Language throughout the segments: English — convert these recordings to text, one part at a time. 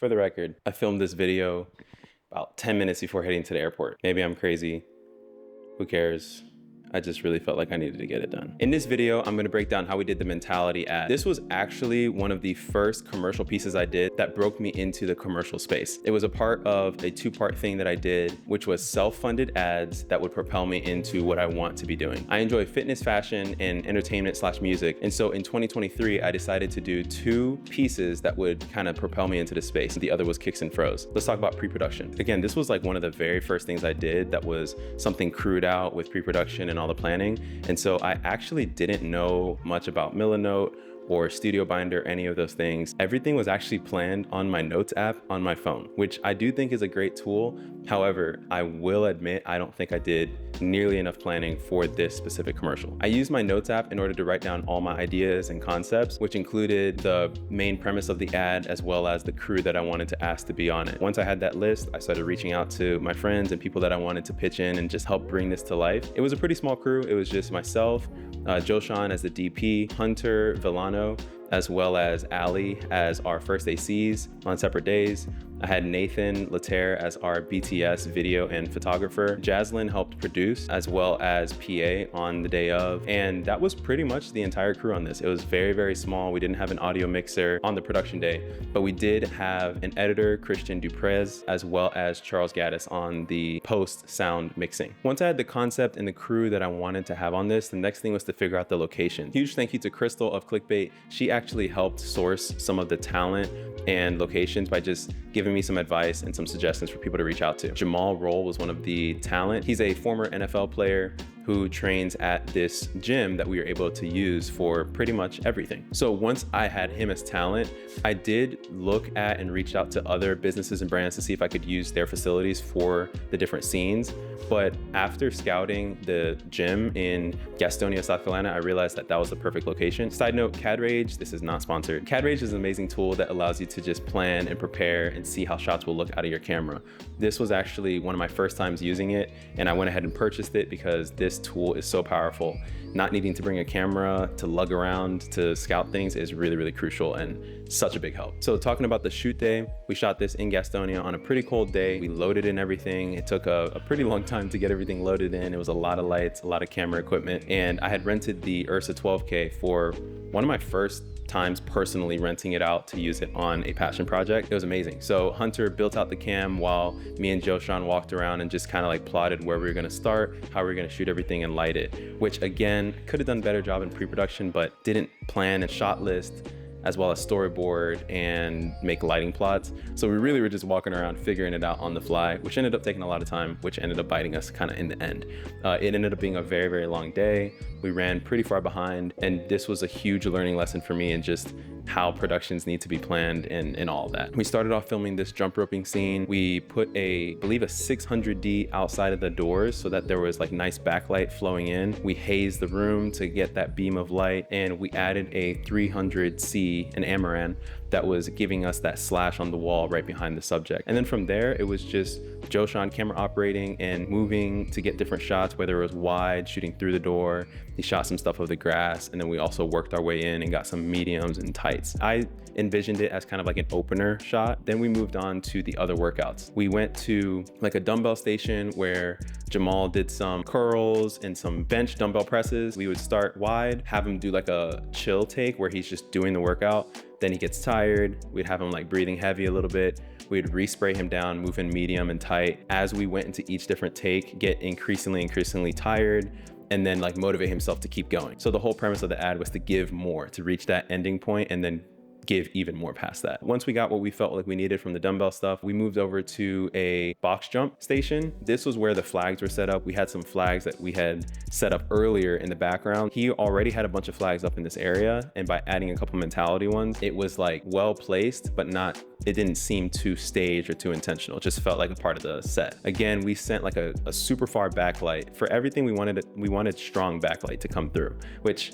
For the record, I filmed this video about 10 minutes before heading to the airport. Maybe I'm crazy. Who cares? I just really felt like I needed to get it done. In this video, I'm gonna break down how we did the mentality ad. This was actually one of the first commercial pieces I did that broke me into the commercial space. It was a part of a two-part thing that I did, which was self-funded ads that would propel me into what I want to be doing. I enjoy fitness, fashion, and entertainment/music. And so in 2023, I decided to do two pieces that would kind of propel me into the space. The other was kicks and froze. Let's talk about pre-production. Again, this was like one of the very first things I did that was something crewed out with pre-production and all the planning. And so I actually didn't know much about Milanote or Studio Binder, any of those things. Everything was actually planned on my Notes app on my phone, which I do think is a great tool. However, I will admit, I don't think I did nearly enough planning for this specific commercial. I used my Notes app in order to write down all my ideas and concepts, which included the main premise of the ad, as well as the crew that I wanted to ask to be on it. Once I had that list, I started reaching out to my friends and people that I wanted to pitch in and just help bring this to life. It was a pretty small crew. It was just myself, Joshan as the DP, Hunter Villano, as well as Ali as our first ACs on separate days. I had Nathan Laterre as our BTS video and photographer. Jaslyn helped produce as well as PA on the day of. And that was pretty much the entire crew on this. It was very, very small. We didn't have an audio mixer on the production day, but we did have an editor, Christian Duprez, as well as Charles Gaddis on the post sound mixing. Once I had the concept and the crew that I wanted to have on this, the next thing was to figure out the location. Huge thank you to Crystal of Clickbait. She actually helped source some of the talent and locations by just giving me some advice and some suggestions for people to reach out to. Jamal Roll was one of the talent. He's a former NFL player who trains at this gym that we were able to use for pretty much everything. So once I had him as talent, I did look at and reach out to other businesses and brands to see if I could use their facilities for the different scenes. But after scouting the gym in Gastonia, South Carolina, I realized that that was the perfect location. Side note, Cadrage, this is not sponsored. Cadrage is an amazing tool that allows you to just plan and prepare and see how shots will look out of your camera. This was actually one of my first times using it, and I went ahead and purchased it because this tool is so powerful. Not needing to bring a camera to lug around to scout things is really, really crucial and such a big help. So talking about the shoot day, we shot this in Gastonia on a pretty cold day. We loaded in everything. It took a pretty long time to get everything loaded in. It was a lot of lights, a lot of camera equipment. And I had rented the URSA 12K for one of my first times personally renting it out to use it on a passion project. It was amazing. So Hunter built out the cam while me and Joshan walked around and just kind of like plotted where we were gonna start, how we were gonna shoot everything and light it, which again, could have done a better job in pre-production, but didn't plan a shot list as well as storyboard and make lighting plots. So we really were just walking around figuring it out on the fly, which ended up taking a lot of time, which ended up biting us kind of in the end. It ended up being a very, very long day. We ran pretty far behind, and this was a huge learning lesson for me and just how productions need to be planned and all of that. We started off filming this jump roping scene. We put I believe a 600D outside of the doors so that there was like nice backlight flowing in. We hazed the room to get that beam of light, and we added a 300C, an Amaran, that was giving us that slash on the wall right behind the subject. And then from there, it was just Joshan camera operating and moving to get different shots, whether it was wide, shooting through the door. He shot some stuff of the grass, and then we also worked our way in and got some mediums and tights. I envisioned it as kind of like an opener shot. Then we moved on to the other workouts. We went to like a dumbbell station where Jamal did some curls and some bench dumbbell presses. We would start wide, have him do like a chill take where he's just doing the workout. Then he gets tired. We'd have him like breathing heavy a little bit. We'd respray him down, move in medium and tight. As we went into each different take, get increasingly tired, and then like motivate himself to keep going. So the whole premise of the ad was to give more, to reach that ending point and then give even more past that. Once we got what we felt like we needed from the dumbbell stuff, we moved over to a box jump station. This was where the flags were set up. We had some flags that we had set up earlier in the background. He already had a bunch of flags up in this area, and by adding a couple mentality ones, it was like well placed, but it didn't seem too staged or too intentional. It just felt like a part of the set. Again, we sent like a super far backlight. For everything we wanted strong backlight to come through, which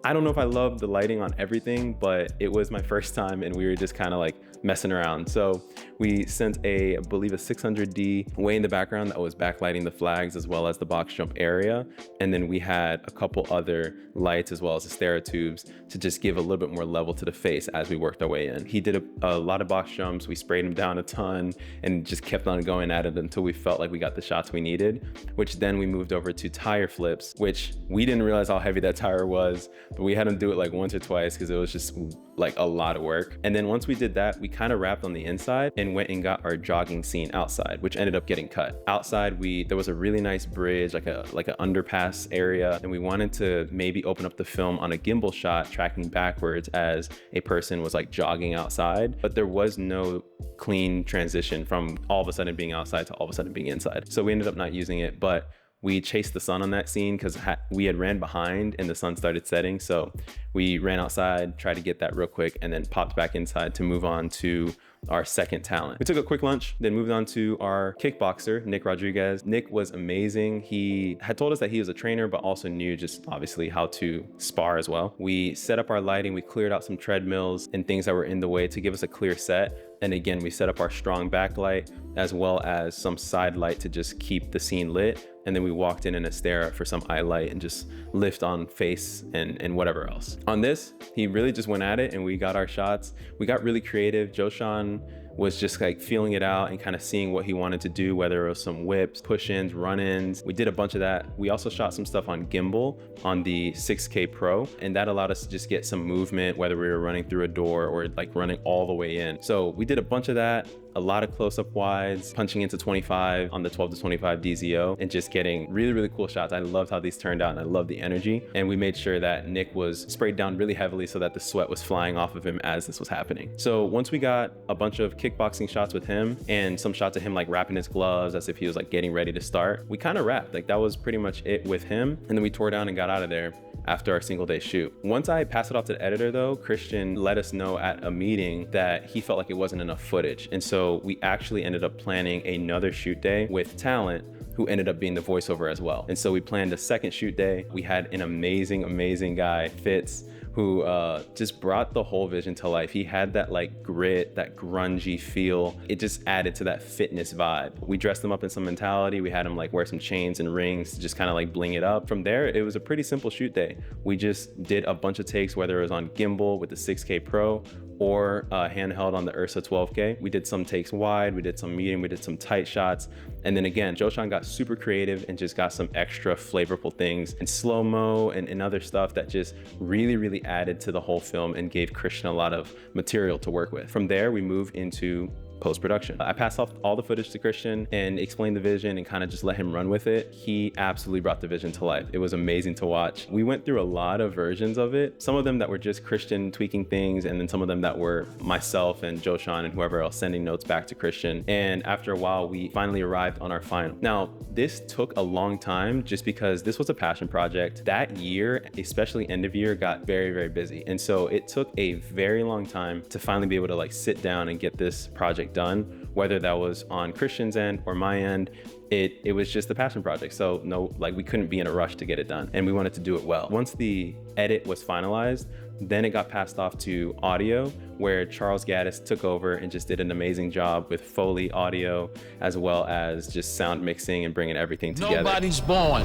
I don't know if I love the lighting on everything, but it was my first time and we were just kind of like messing around. So we sent I believe a 600D way in the background that was backlighting the flags as well as the box jump area. And then we had a couple other lights as well as the stereotubes to just give a little bit more level to the face as we worked our way in. He did a lot of box jumps. We sprayed him down a ton and just kept on going at it until we felt like we got the shots we needed, which then we moved over to tire flips, which we didn't realize how heavy that tire was, but we had him do it like once or twice because it was just like a lot of work. And then once we did that, we kind of wrapped on the inside and went and got our jogging scene outside, which ended up getting cut. Outside, there was a really nice bridge, like an underpass area, and we wanted to maybe open up the film on a gimbal shot tracking backwards as a person was like jogging outside, but there was no clean transition from all of a sudden being outside to all of a sudden being inside. So we ended up not using it, but we chased the sun on that scene because we had ran behind and the sun started setting. So we ran outside, tried to get that real quick, and then popped back inside to move on to our second talent. We took a quick lunch, then moved on to our kickboxer, Nick Rodriguez. Nick was amazing. He had told us that he was a trainer, but also knew just obviously how to spar as well. We set up our lighting, we cleared out some treadmills and things that were in the way to give us a clear set. And again, we set up our strong backlight as well as some side light to just keep the scene lit. And then we walked in Astera for some eye light and just lift on face and whatever else. On this, he really just went at it and we got our shots. We got really creative. Joshan was just like feeling it out and kind of seeing what he wanted to do, whether it was some whips, push-ins, run-ins. We did a bunch of that. We also shot some stuff on gimbal on the 6K Pro, and that allowed us to just get some movement, whether we were running through a door or like running all the way in. So we did a bunch of that, a lot of close-up wides, punching into 25 on the 12-25 DZO, and just getting really, really cool shots. I loved how these turned out and I love the energy. And we made sure that Nick was sprayed down really heavily so that the sweat was flying off of him as this was happening. So once we got a bunch of kickboxing shots with him and some shots of him like wrapping his gloves as if he was like getting ready to start, we kind of wrapped. Like that was pretty much it with him. And then we tore down and got out of there after our single day shoot. Once I passed it off to the editor though, Christian let us know at a meeting that he felt like it wasn't enough footage. And so we actually ended up planning another shoot day with talent who ended up being the voiceover as well. And so we planned a second shoot day. We had an amazing guy, Fitz, who just brought the whole vision to life. He had that like grit, that grungy feel. It just added to that fitness vibe. We dressed him up in some mentality. We had him like wear some chains and rings to just kind of like bling it up. From there, it was a pretty simple shoot day. We just did a bunch of takes, whether it was on gimbal with the 6K Pro or handheld on the URSA 12K. We did some takes wide, we did some medium, we did some tight shots. And then again, Joshan got super creative and just got some extra flavorful things and slow-mo and other stuff that just really added to the whole film and gave Christian a lot of material to work with. From there, we moved into post-production. I passed off all the footage to Christian and explained the vision and kind of just let him run with it. He absolutely brought the vision to life. It was amazing to watch. We went through a lot of versions of it. Some of them that were just Christian tweaking things, and then some of them that were myself and Joshan and whoever else sending notes back to Christian. And after a while, we finally arrived on our final. Now, this took a long time just because this was a passion project. That year, especially end of year, got very busy. And so it took a very long time to finally be able to like sit down and get this project done, whether that was on Christian's end or my end. It was just a passion project. So no, like we couldn't be in a rush to get it done and we wanted to do it well. Once the edit was finalized, then it got passed off to audio, where Charles Gaddis took over and just did an amazing job with Foley audio, as well as just sound mixing and bringing everything together. Nobody's born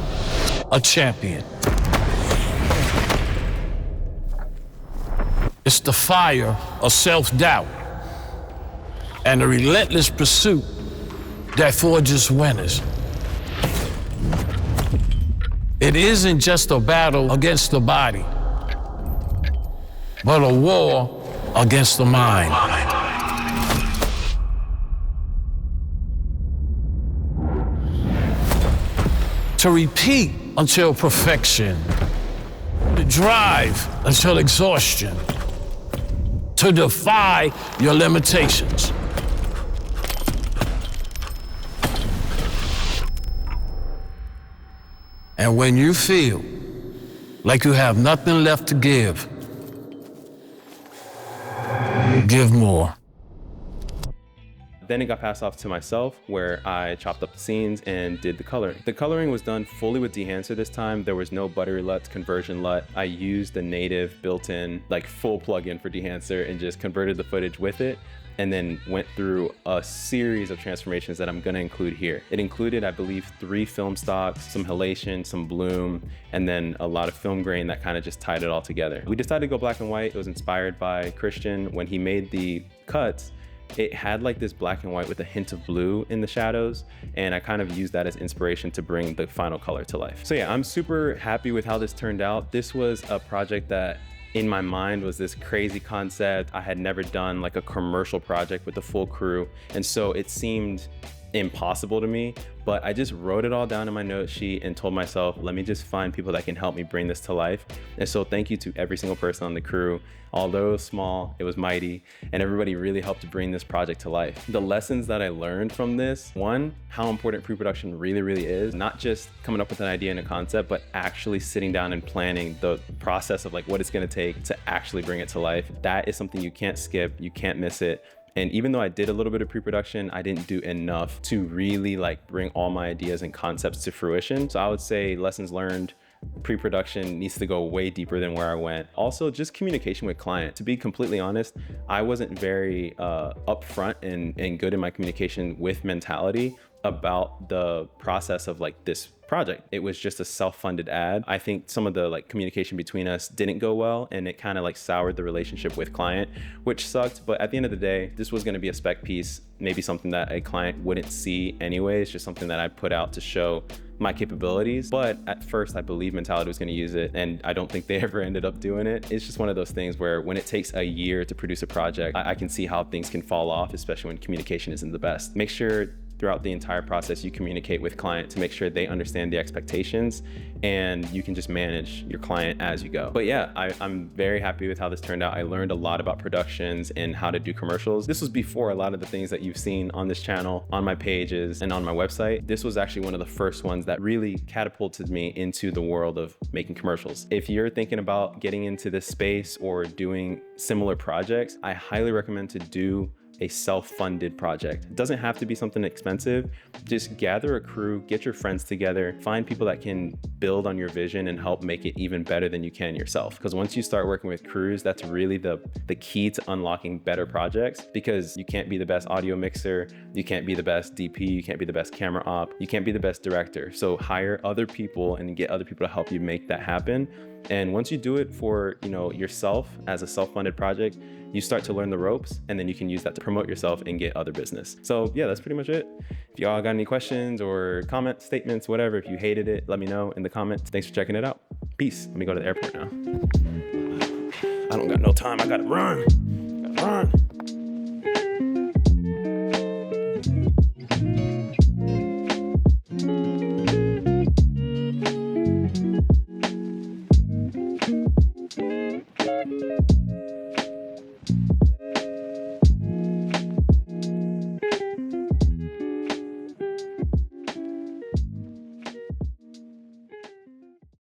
a champion. It's the fire of self-doubt and a relentless pursuit that forges winners. It isn't just a battle against the body, but a war against the mind. To repeat until perfection, to drive until exhaustion, to defy your limitations. And when you feel like you have nothing left to give more. Then it got passed off to myself, where I chopped up the scenes and did the coloring. The coloring was done fully with Dehancer this time. There was no buttery LUTs, conversion LUT. I used the native built-in, like full plugin for Dehancer and just converted the footage with it, and then went through a series of transformations that I'm gonna include here. It included, I believe, 3 film stocks, some halation, some bloom, and then a lot of film grain that kind of just tied it all together. We decided to go black and white. It was inspired by Christian. When he made the cuts, it had like this black and white with a hint of blue in the shadows, and I kind of used that as inspiration to bring the final color to life. So yeah, I'm super happy with how this turned out. This was a project that in my mind was this crazy concept. I had never done like a commercial project with the full crew, and so it seemed impossible to me, but I just wrote it all down in my note sheet and told myself, let me just find people that can help me bring this to life. And so thank you to every single person on the crew. Although it was small, it was mighty, and everybody really helped to bring this project to life. The lessons that I learned from this: 1, how important pre-production really is. Not just coming up with an idea and a concept, but actually sitting down and planning the process of like what it's gonna take to actually bring it to life. That is something you can't skip, you can't miss it. And even though I did a little bit of pre-production, I didn't do enough to really like bring all my ideas and concepts to fruition. So I would say lessons learned: pre-production needs to go way deeper than where I went. Also, just communication with client. To be completely honest, I wasn't very upfront and good in my communication with Mentality about the process of like this project. It was just a self-funded ad. I think some of the like communication between us didn't go well, and it kind of like soured the relationship with client, which sucked. But at the end of the day, this was going to be a spec piece, maybe something that a client wouldn't see anyway. It's just something that I put out to show my capabilities. But at first I believe Mentality was going to use it, and I don't think they ever ended up doing it. It's just one of those things where when it takes a year to produce a project, I can see how things can fall off, especially when communication isn't the best. Make sure throughout the entire process you communicate with client to make sure they understand the expectations, and you can just manage your client as you go. But yeah, I'm very happy with how this turned out. I learned a lot about productions and how to do commercials. This was before a lot of the things that you've seen on this channel, on my pages, and on my website. This was actually one of the first ones that really catapulted me into the world of making commercials. If you're thinking about getting into this space or doing similar projects, I highly recommend to do a self-funded project. It doesn't have to be something expensive. Just gather a crew, get your friends together, find people that can build on your vision and help make it even better than you can yourself. Because once you start working with crews, that's really the key to unlocking better projects, because you can't be the best audio mixer, you can't be the best DP, you can't be the best camera op, you can't be the best director. So hire other people and get other people to help you make that happen. And once you do it for, yourself as a self-funded project, you start to learn the ropes, and then you can use that to promote yourself and get other business. So yeah, that's pretty much it. If y'all got any questions or comments, statements, whatever, if you hated it, let me know in the comments. Thanks for checking it out. Peace. Let me go to the airport now. I don't got no time. I gotta run.